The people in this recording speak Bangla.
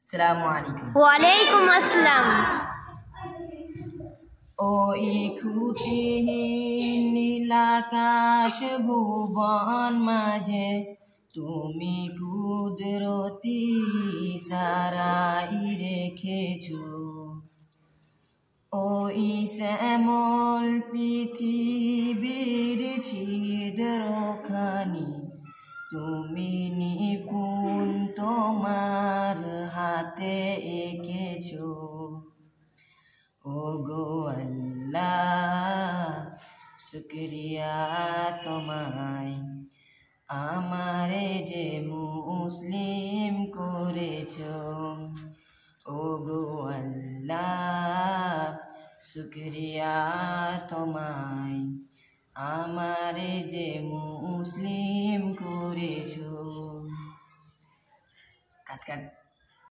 আসসালামু আলাইকুম। ওয়ালাইকুম আসসালাম। ওই খুঁটিহীন নীলাকাশ ভুবন মাঝে তুমি কুদরতি সারাই রেখেছো। ওই শ্যামল পৃথিবীর ছিদ্রখানি তুমি নিপুণ তোমার হাতে এঁকেছো। ওগো আল্লাহ, শুকরিয়া তোমায়, আমারে যে মুসলিম করেছো। ওগো আল্লাহ, শুকরিয়া তোমায়, আমারে যে মুসলিম করেছো। কাট কাট।